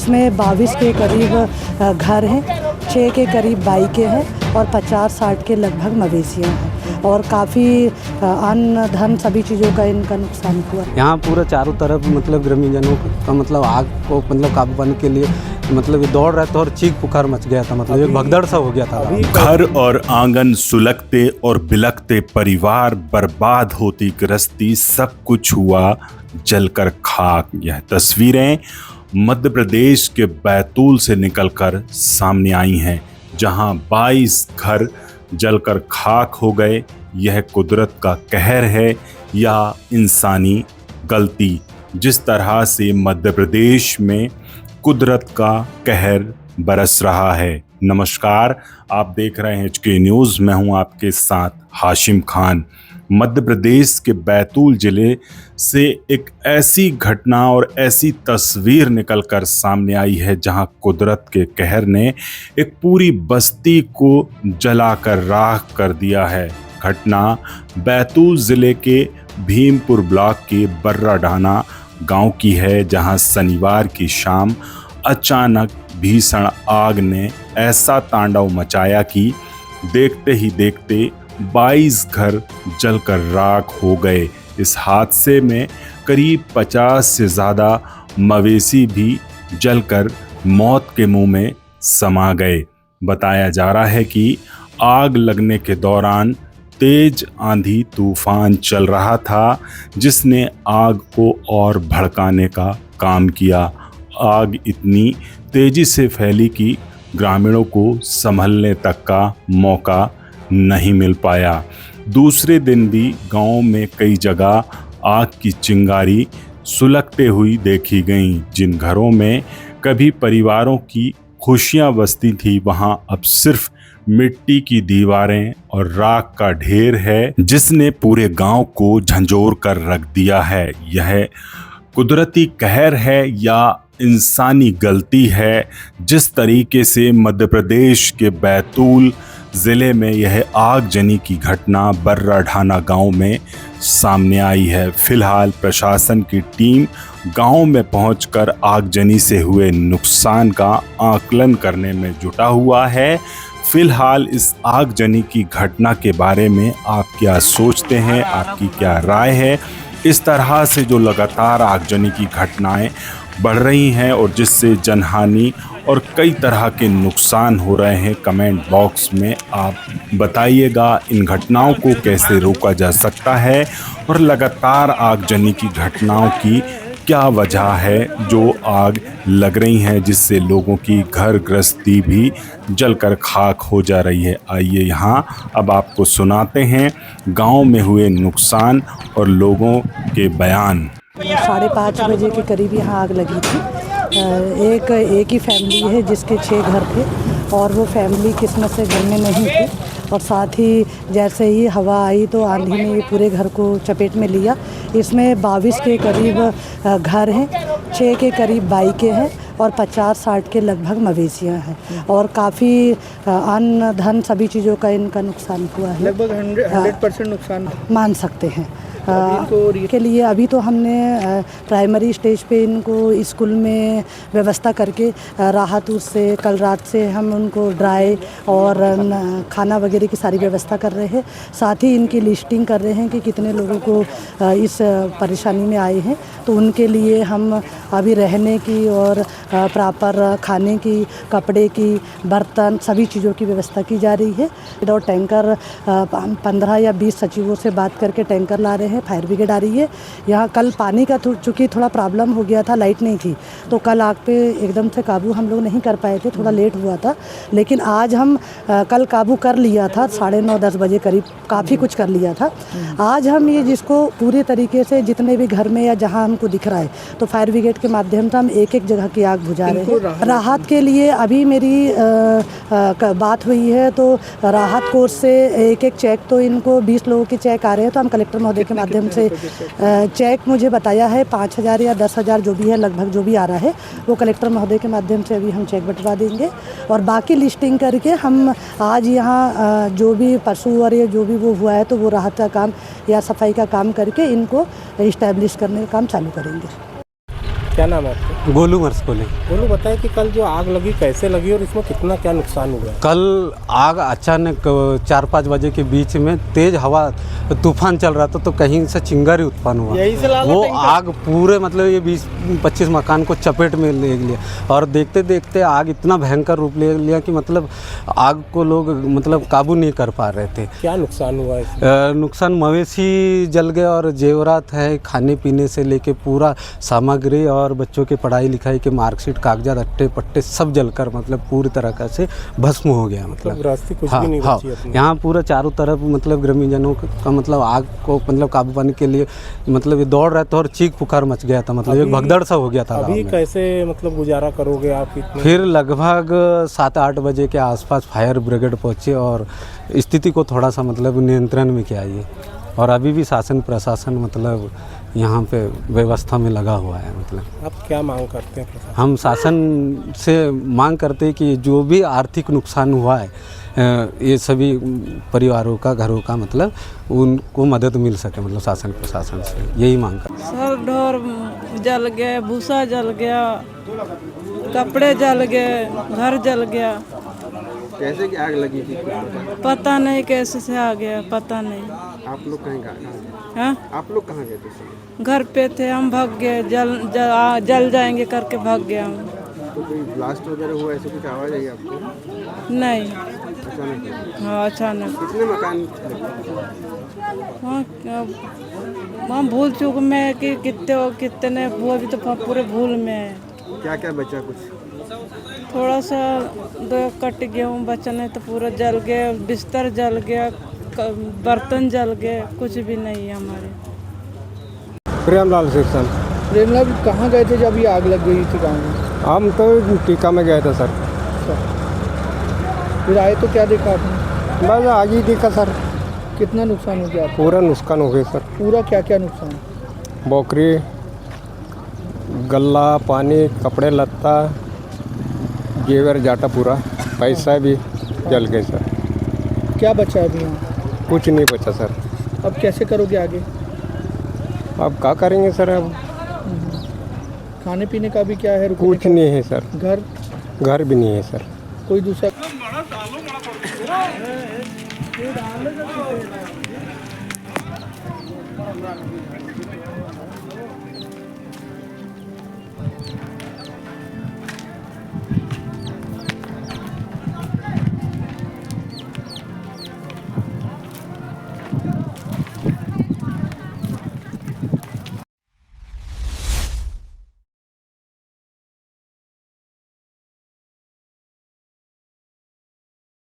इसमें 22 के करीब घर हैं, 6 के करीब बाइकें हैं और 50-60 के लगभग मवेशियाँ हैं और काफ़ी अन्न धन सभी चीज़ों का इनका नुकसान हुआ। यहाँ पूरा चारों तरफ मतलब ग्रामीणजनों का मतलब आग को मतलब काबू पाने के लिए मतलब ये दौड़ रहा था और चीख पुकार मच गया था, मतलब एक भगदड़ सा हो गया था। घर और आंगन सुलगते और बिलखते, परिवार बर्बाद होती, गृहस्थी सब कुछ हुआ जलकर खाक। यह तस्वीरें मध्य प्रदेश के बैतूल से निकलकर सामने आई हैं, जहां 22 घर जलकर खाक हो गए। यह कुदरत का कहर है या इंसानी गलती? जिस तरह से मध्य प्रदेश में कुदरत का कहर बरस रहा है। नमस्कार, आप देख रहे हैं HK न्यूज़। मैं हूं आपके साथ हाशिम खान। मध्य प्रदेश के बैतूल जिले से एक ऐसी घटना और ऐसी तस्वीर निकलकर सामने आई है जहां कुदरत के कहर ने एक पूरी बस्ती को जलाकर राख कर दिया है। घटना बैतूल जिले के भीमपुर ब्लॉक के बर्राडाना गांव की है, जहां शनिवार की शाम अचानक भीषण आग ने ऐसा तांडव मचाया कि देखते ही देखते 22 घर जलकर राख हो गए। इस हादसे में करीब 50 से ज़्यादा मवेशी भी जलकर मौत के मुंह में समा गए। बताया जा रहा है कि आग लगने के दौरान तेज आंधी तूफान चल रहा था, जिसने आग को और भड़काने का काम किया। आग इतनी तेजी से फैली कि ग्रामीणों को संभलने तक का मौका नहीं मिल पाया। दूसरे दिन भी गांव में कई जगह आग की चिंगारी सुलगते हुई देखी गईं। जिन घरों में कभी परिवारों की खुशियां बसती थी, वहां अब सिर्फ मिट्टी की दीवारें और राख का ढेर है, जिसने पूरे गांव को झंझोर कर रख दिया है। यह कुदरती कहर है या इंसानी गलती है? जिस तरीके से मध्य प्रदेश के बैतूल ज़िले में यह आगजनी की घटना बर्राडाना गांव में सामने आई है। फिलहाल प्रशासन की टीम गांव में पहुंचकर आगजनी से हुए नुकसान का आकलन करने में जुटा हुआ है। फिलहाल इस आगजनी की घटना के बारे में आप क्या सोचते हैं, आपकी क्या राय है? इस तरह से जो लगातार आगजनी की घटनाएं बढ़ रही हैं और जिससे जनहानि और कई तरह के नुकसान हो रहे हैं, कमेंट बॉक्स में आप बताइएगा इन घटनाओं को कैसे रोका जा सकता है और लगातार आगजनी की घटनाओं की क्या वजह है जो आग लग रही है, जिससे लोगों की घर गृहस्थी भी जलकर खाक हो जा रही है। आइए यहाँ अब आपको सुनाते हैं गांव में हुए नुकसान और लोगों के बयान। 5:30 बजे के करीब यहाँ आग लगी थी। एक ही फैमिली है जिसके 6 घर थे और वो फैमिली किस्मत से घर में नहीं थी और साथ ही जैसे ही हवा आई तो आंधी ने ये पूरे घर को चपेट में लिया। इसमें 22 के करीब घर हैं, 6 के करीब बाइकें हैं और 50-60 के लगभग मवेशियाँ हैं और काफ़ी अन्न धन सभी चीज़ों का इनका नुकसान हुआ है। लगभग 100% नुकसान मान सकते हैं। के लिए अभी तो हमने प्राइमरी स्टेज पे इनको स्कूल में व्यवस्था करके राहत उससे कल रात से हम उनको ड्राई और खाना वगैरह की सारी व्यवस्था कर रहे हैं। साथ ही इनकी लिस्टिंग कर रहे हैं कि कितने लोगों को इस परेशानी में आए हैं, तो उनके लिए हम अभी रहने की और प्रॉपर खाने की, कपड़े की, बर्तन सभी चीज़ों की व्यवस्था की जा रही है। और टैंकर 15 या 20 सचिवों से बात करके टैंकर ला रहे हैं। फायर ब्रिगेड आ रही है। यहाँ कल पानी का चूँकि थोड़ा प्रॉब्लम हो गया था, लाइट नहीं थी, तो कल आग पे एकदम से काबू हम लोग नहीं कर पाए थे, थोड़ा लेट हुआ था। लेकिन आज हम कल काबू कर लिया था 9:30-10 बजे करीब, काफ़ी कुछ कर लिया था। आज हम ये जिसको पूरे तरीके से जितने भी घर में या जहाँ हमको दिख रहा है, तो फायर ब्रिगेड के माध्यम से हम एक जगह की आग बुझा रहे हैं। राहत के लिए अभी मेरी बात हुई है तो राहत कोर्स से एक चेक, तो इनको 20 लोगों के चेक आ रहे हैं, तो हम कलेक्टर महोदय के माध्यम से चेक मुझे बताया है 5,000 या 10,000 जो भी है, लगभग जो भी आ रहा है वो कलेक्टर महोदय के माध्यम से अभी हम चेक बंटवा देंगे और बाकी लिस्टिंग करके हम आज यहाँ जो भी पशु और ये जो भी वो हुआ है तो वो राहत का काम या सफाई का काम करके इनको इस्टेब्लिश करने का काम चालू करेंगे। क्या नाम है आपका? गोलू मरसकोले। बोलो बताएं कि कल जो आग लगी कैसे लगी और इसमें कितना क्या नुकसान हुआ? कल आग अचानक 4-5 बजे के बीच में तेज हवा तूफान चल रहा था, तो कहीं से चिंगारी उत्पन्न हुआ। यही से लाला वो टैंकर? आग पूरे मतलब ये 20-25 मकान को चपेट में ले लिया, और देखते देखते आग इतना भयंकर रूप ले लिया कि मतलब आग को लोग मतलब काबू नहीं कर पा रहे थे। क्या नुकसान हुआ है? नुकसान मवेशी जल गए और जेवरात है, खाने पीने से लेके पूरा सामग्री और बच्चों के पढ़ाई लिखाई के मार्कशीट, कागजात, अट्टे पट्टे सब जलकर मतलब पूरी तरह से भस्म हो गया। मतलब गृहस्थी कुछ हाँ, भी नहीं हाँ, बची अपनी। यहाँ पूरा चारों तरफ मतलब ग्रामीणजनों का मतलब आग को मतलब काबू पाने के लिए मतलब ये दौड़ रहे थे और चीख पुकार मच गया था, मतलब एक भगदड़ सा हो गया था गाँव अभी में। कैसे मतलब गुजारा करोगे आप इतने? फिर लगभग 7-8 बजे के आसपास फायर ब्रिगेड पहुंचे और स्थिति को थोड़ा सा मतलब नियंत्रण में किया ये, और अभी भी शासन प्रशासन मतलब यहाँ पे व्यवस्था में लगा हुआ है। मतलब आप क्या मांग करते हैं प्रशासन? हम शासन से मांग करते हैं कि जो भी आर्थिक नुकसान हुआ है ये सभी परिवारों का, घरों का, मतलब उनको मदद मिल सके, मतलब शासन प्रशासन से यही मांग करते हैं। सर ढोर जल गए, भूसा जल गया, कपड़े जल गए, घर जल गया। कैसे की आग लगी थी? पता नहीं कैसे से आ गया, पता नहीं। आप लोग कहाँ गए? हाँ, आप लोग कहाँ गए थे? घर पे थे, हम भाग गए, जल जाएंगे करके भाग गया हम। तो कोई ब्लास्ट वगैरह हुआ, ऐसे कुछ आवाज़ आई आपको? नहीं। अचानक? हाँ, अचानक। कितने मकान? वहाँ भूल चूक में कि कितने वो भी तो पूरे भूल में है। क्या क्या बचा कुछ? थोड़ा सा 2 कट गेहूँ बचा, नहीं तो पूरा जल गया, बिस्तर जल गया, बर्तन जल गए, कुछ भी नहीं है हमारे। प्रेमलाल सेक्शन। प्रेमलाल कहाँ गए थे जब ये आग लग गई थी गाँव में? हम तो टीका में गए थे सर। फिर आए तो क्या देखा आपने? बस आगे ही देखा सर। कितना नुकसान हो गया? पूरा नुकसान हो गया सर। पूरा क्या क्या नुकसान? बकरी, गल्ला, पानी, कपड़े लत्ता, जेवर जाटा, पूरा पैसा भी जल गए सर। क्या बचा है अभी यहाँ? कुछ नहीं बचा सर। अब कैसे करोगे आगे? अब क्या करेंगे सर? अब खाने पीने का भी क्या है? रुकने कुछ का? नहीं है सर। घर भी नहीं है सर। कोई दूसरा?